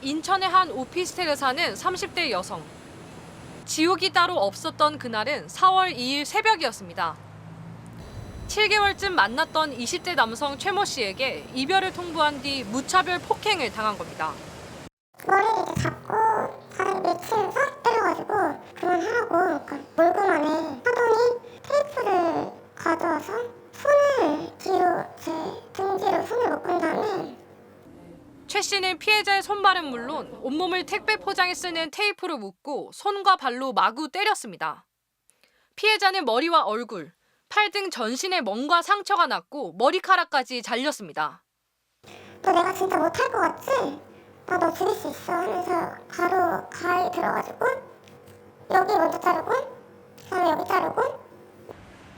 인천의 한 오피스텔에 사는 30대 여성. 지옥이 따로 없었던 그날은 4월 2일 새벽이었습니다. 7개월쯤 만났던 20대 남성 최모 씨에게 이별을 통보한 뒤 무차별 폭행을 당한 겁니다. 머리를 이렇게 잡고 바닥에 밀치면서 때려가지고 그만하라고, 그러니까 몰고만 해 하더니 테이프를 가져와서 손을 뒤로 제 등 뒤로 손을 묶은 다음에 최 씨는 피해자의 손발은 물론 온몸을 택배 포장에 쓰는 테이프로 묶고 손과 발로 마구 때렸습니다. 피해자는 머리와 얼굴, 팔 등 전신에 멍과 상처가 났고 머리카락까지 잘렸습니다. 너 내가 진짜 못할 것 같지? 나 너 죽일 수 있어 하면서 바로 가위 들어가지고 여기 먼저 자르고 그다음에 여기 자르고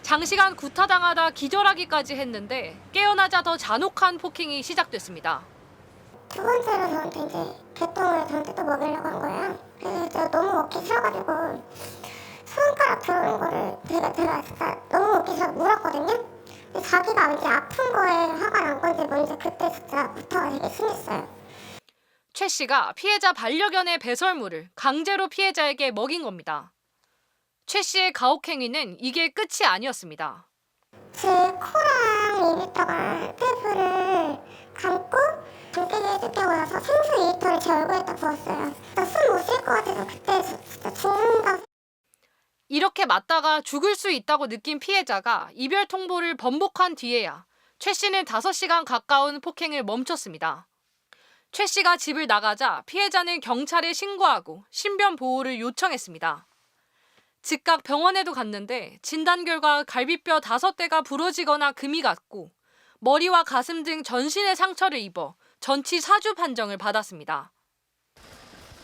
장시간 구타당하다 기절하기까지 했는데 깨어나자 더 잔혹한 폭행이 시작됐습니다. 두 번째로 저한테 이제 개똥을 저한테 또 먹이려고 한 거예요. 그래서 제가 너무 먹기 싫어가지고 손가락 들어오는 거를 제가 진짜 너무 먹기 싫어서 물었거든요. 근데 자기가 왠지 아픈 거에 화가 난 건지 뭔지 그때 진짜 구타가 되게 심했어요. 최 씨가 피해자 반려견의 배설물을 강제로 피해자에게 먹인 겁니다. 최 씨의 가혹행위는 이게 끝이 아니었습니다. 제 코랑 입에다가 테이프를 감고 잠들게 해주고 나서 생수 2리터를 제 얼굴에다 부었어요. 숨 못 쉴 것 같아서 그때 진짜 죽는다. 이렇게 맞다가 죽을 수 있다고 느낀 피해자가 이별 통보를 번복한 뒤에야 최 씨는 5시간 가까운 폭행을 멈췄습니다. 최 씨가 집을 나가자 피해자는 경찰에 신고하고 신변 보호를 요청했습니다. 즉각 병원에도 갔는데 진단 결과 갈비뼈 5대가 부러지거나 금이 갔고 머리와 가슴 등 전신에 상처를 입어 전치 사주 판정을 받았습니다.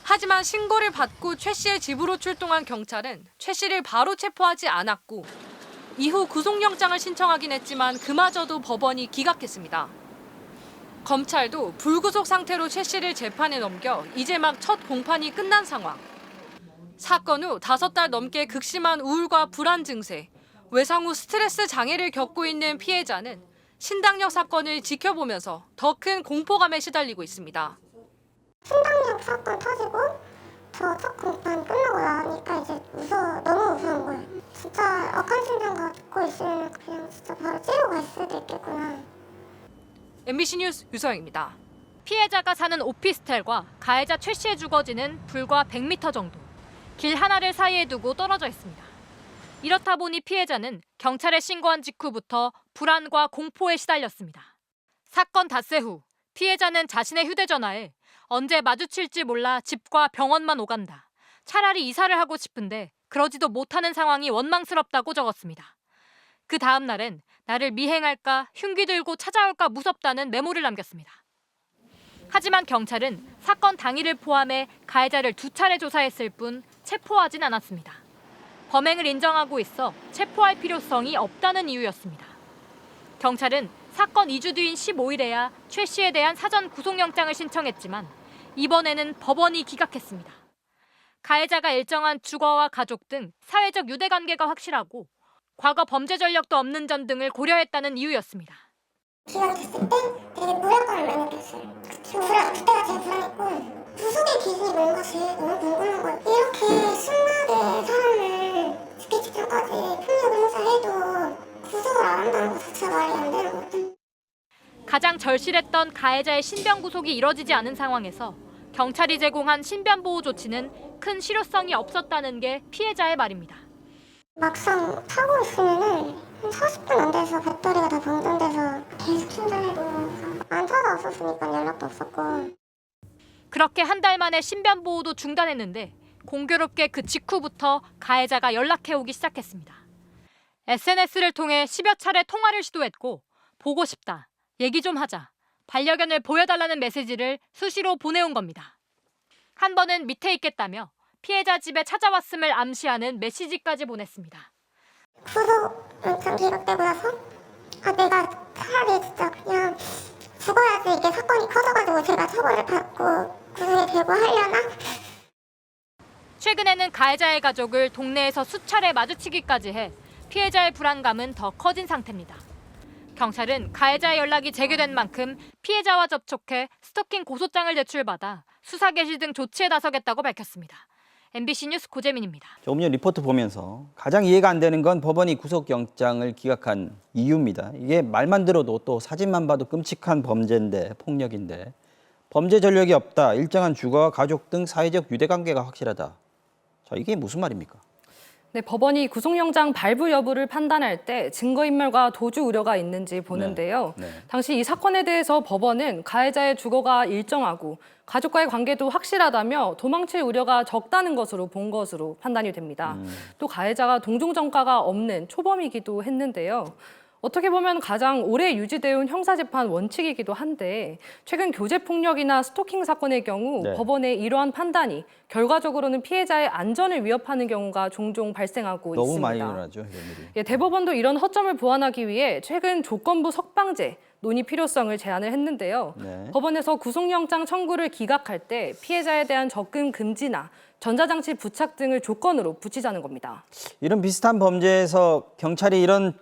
하지만 신고를 받고 최 씨의 집으로 출동한 경찰은 최 씨를 바로 체포하지 않았고 이후 구속영장을 신청하긴 했지만 그마저도 법원이 기각했습니다. 검찰도 불구속 상태로 최 씨를 재판에 넘겨 이제 막 첫 공판이 끝난 상황. 사건 후 5달 넘게 극심한 우울과 불안 증세, 외상 후 스트레스 장애를 겪고 있는 피해자는 신당역 사건을 지켜보면서 더 큰 공포감에 시달리고 있습니다. 신당역 사건 터지고 저 첫 공판 끝나고 나니까 이제 너무 무서운 거예요. 진짜 억한 심장 갖고 있으면 그냥 진짜 바로 찌르고 갈 수도 있겠구나. MBC 뉴스 유서영입니다. 피해자가 사는 오피스텔과 가해자 최 씨의 주거지는 불과 100m 정도. 길 하나를 사이에 두고 떨어져 있습니다. 이렇다 보니 피해자는 경찰에 신고한 직후부터 불안과 공포에 시달렸습니다. 사건 닷새 후 피해자는 자신의 휴대전화에 언제 마주칠지 몰라 집과 병원만 오간다. 차라리 이사를 하고 싶은데 그러지도 못하는 상황이 원망스럽다고 적었습니다. 그 다음 날엔 나를 미행할까 흉기 들고 찾아올까 무섭다는 메모를 남겼습니다. 하지만 경찰은 사건 당일을 포함해 가해자를 2차례 조사했을 뿐 체포하진 않았습니다. 범행을 인정하고 있어 체포할 필요성이 없다는 이유였습니다. 경찰은 사건 2주 뒤인 15일에야 최 씨에 대한 사전 구속영장을 신청했지만 이번에는 법원이 기각했습니다. 가해자가 일정한 주거와 가족 등 사회적 유대관계가 확실하고 과거 범죄 전력도 없는 점 등을 고려했다는 이유였습니다. 기각됐을 때 되게 무력감을 많이 느꼈어요. 그때가 제일 불안했고 구속의 기준이 뭔가 제일 너무 궁금한 거예요. 이렇게 심하게 사람을 죽기 직전까지 폭력을 행사해도 구속을 안 한다는 것 자체가 말이 안 되는 것 같아요. 가장 절실했던 가해자의 신변 구속이 이뤄지지 않은 상황에서 경찰이 제공한 신변 보호 조치는 큰 실효성이 없었다는 게 피해자의 말입니다. 막상 타고 있으면은 한 40분 안 돼서 배터리가 다 방전돼서 계속 충전해도 안 찾아왔었으니까 연락도 없었고. 그렇게 한 달 만에 신변 보호도 중단했는데 공교롭게 그 직후부터 가해자가 연락해오기 시작했습니다. SNS를 통해 10여 차례 통화를 시도했고 보고 싶다, 얘기 좀 하자, 반려견을 보여달라는 메시지를 수시로 보내온 겁니다. 한 번은 밑에 있겠다며 피해자 집에 찾아왔음을 암시하는 메시지까지 보냈습니다. 구속 영장 기각되고 나서 내가 차라리 진짜 그냥 죽어야지 이게 사건이 커져가지고 제가 처벌을 받고 구속이 되고 하려나? 최근에는 가해자의 가족을 동네에서 수차례 마주치기까지 해 피해자의 불안감은 더 커진 상태입니다. 경찰은 가해자의 연락이 재개된 만큼 피해자와 접촉해 스토킹 고소장을 제출받아 수사 개시 등 조치에 나서겠다고 밝혔습니다. MBC 뉴스 고재민입니다. 조금 전 리포트 보면서 가장 이해가 안 되는 건 법원이 구속영장을 기각한 이유입니다. 이게 말만 들어도 또 사진만 봐도 끔찍한 범죄인데, 폭력인데 범죄 전력이 없다, 일정한 주거와 가족 등 사회적 유대관계가 확실하다. 자, 이게 무슨 말입니까? 네, 법원이 구속영장 발부 여부를 판단할 때 증거인멸과 도주 우려가 있는지 보는데요. 네. 당시 이 사건에 대해서 법원은 가해자의 주거가 일정하고 가족과의 관계도 확실하다며 도망칠 우려가 적다는 것으로 본 것으로 판단이 됩니다. 또 가해자가 동종 전과가 없는 초범이기도 했는데요. 어떻게 보면 가장 오래 유지되어 온 형사재판 원칙이기도 한데 최근 교제폭력이나 스토킹 사건의 경우 네. 법원의 이러한 판단이 결과적으로는 피해자의 안전을 위협하는 경우가 종종 발생하고 너무 있습니다. 많이 일어나죠, 이런 일이. 예, 대법원도 이런 허점을 보완하기 위해 최근 조건부 석방제 논의 필요성을 제안을 했는데요. 네. 법원에서 구속영장 청구를 기각할 때 피해자에 대한 접근 금지나 전자장치 부착 등을 조건으로 붙이자는 겁니다. 이런 비슷한 범죄에서 경찰이 이런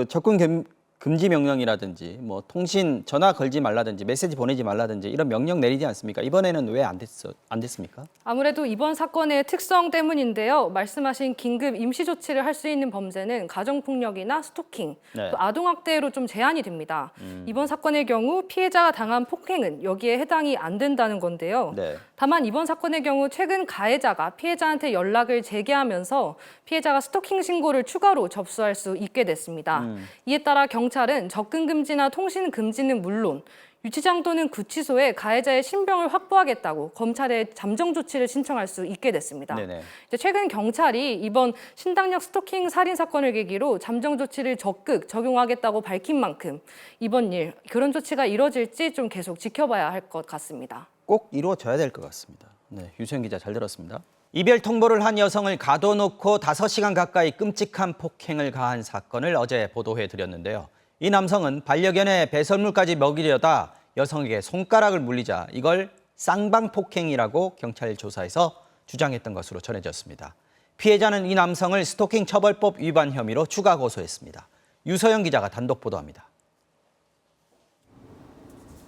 접근 금지 명령이라든지 뭐 통신 전화 걸지 말라든지 메시지 보내지 말라든지 이런 명령 내리지 않습니까? 이번에는 왜 안 됐습니까? 아무래도 이번 사건의 특성 때문인데요. 말씀하신 긴급 임시 조치를 할 수 있는 범죄는 가정폭력이나 스토킹, 네. 또 아동학대로 좀 제한이 됩니다. 이번 사건의 경우 피해자가 당한 폭행은 여기에 해당이 안 된다는 건데요. 네. 다만 이번 사건의 경우 최근 가해자가 피해자한테 연락을 재개하면서 피해자가 스토킹 신고를 추가로 접수할 수 있게 됐습니다. 이에 따라 경찰은 접근 금지나 통신 금지는 물론 유치장 또는 구치소에 가해자의 신병을 확보하겠다고 검찰에 잠정 조치를 신청할 수 있게 됐습니다. 네네. 최근 경찰이 이번 신당역 스토킹 살인 사건을 계기로 잠정 조치를 적극 적용하겠다고 밝힌 만큼 이번 일 그런 조치가 이뤄질지 좀 계속 지켜봐야 할 것 같습니다. 꼭 이루어져야 될 것 같습니다. 네, 유수영 기자 잘 들었습니다. 이별 통보를 한 여성을 가둬놓고 5시간 가까이 끔찍한 폭행을 가한 사건을 어제 보도해드렸는데요. 이 남성은 반려견에 배설물까지 먹이려다 여성에게 손가락을 물리자 이걸 쌍방폭행이라고 경찰 조사에서 주장했던 것으로 전해졌습니다. 피해자는 이 남성을 스토킹 처벌법 위반 혐의로 추가 고소했습니다. 유서영 기자가 단독 보도합니다.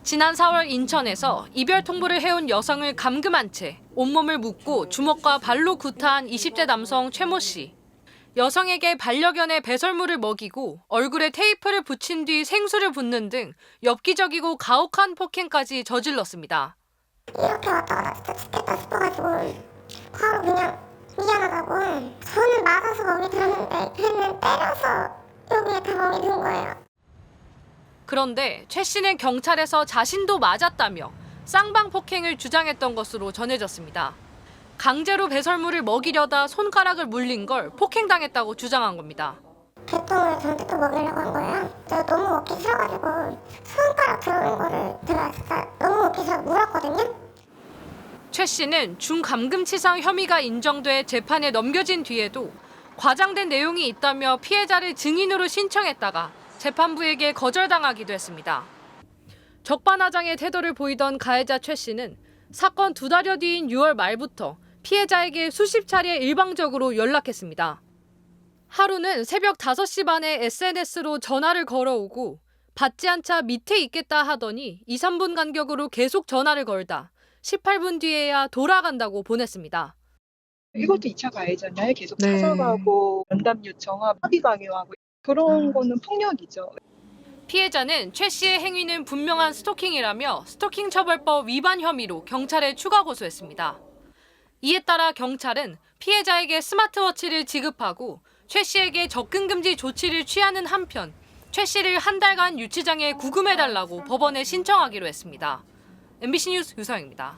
지난 4월 인천에서 이별 통보를 해온 여성을 감금한 채 온몸을 묶고 주먹과 발로 구타한 20대 남성 최모 씨. 여성에게 반려견의 배설물을 먹이고 얼굴에 테이프를 붙인 뒤 생수를 붓는 등 엽기적이고 가혹한 폭행까지 저질렀습니다. 이렇게 왔다 갔다 진짜 죽겠다 싶어가지고 바로 그냥 미안하다고 손을 맞아서 먹이 들었는데 걔는 때려서 여기에 다 먹이 든 거예요. 그런데 최 씨는 경찰에서 자신도 맞았다며 쌍방 폭행을 주장했던 것으로 전해졌습니다. 강제로 배설물을 먹이려다 손가락을 물린 걸 폭행당했다고 주장한 겁니다. 개똥을 저한테 또 먹이려고 한 거예요. 제가 너무 먹기 싫어가지고 손가락 들어오는 거를 제가 진짜 너무 먹기 싫어 물었거든요. 최 씨는 중감금치상 혐의가 인정돼 재판에 넘겨진 뒤에도 과장된 내용이 있다며 피해자를 증인으로 신청했다가 재판부에게 거절당하기도 했습니다. 적반하장의 태도를 보이던 가해자 최 씨는 사건 2달여 뒤인 6월 말부터 피해자에게 수십 차례 일방적으로 연락했습니다. 하루는 새벽 5시 반에 SNS로 전화를 걸어오고 받지 않자 밑에 있겠다 하더니 2, 3분 간격으로 계속 전화를 걸다 18분 뒤에야 돌아간다고 보냈습니다. 이것도 2차 가해잖아요. 계속 찾아가고 면담 요청하고 합의 강요하고 그런 거는 폭력이죠. 피해자는 최 씨의 행위는 분명한 스토킹이라며 스토킹 처벌법 위반 혐의로 경찰에 추가 고소했습니다. 이에 따라 경찰은 피해자에게 스마트워치를 지급하고 최 씨에게 접근 금지 조치를 취하는 한편 최 씨를 한 달간 유치장에 구금해달라고 법원에 신청하기로 했습니다. MBC 뉴스 유서영입니다.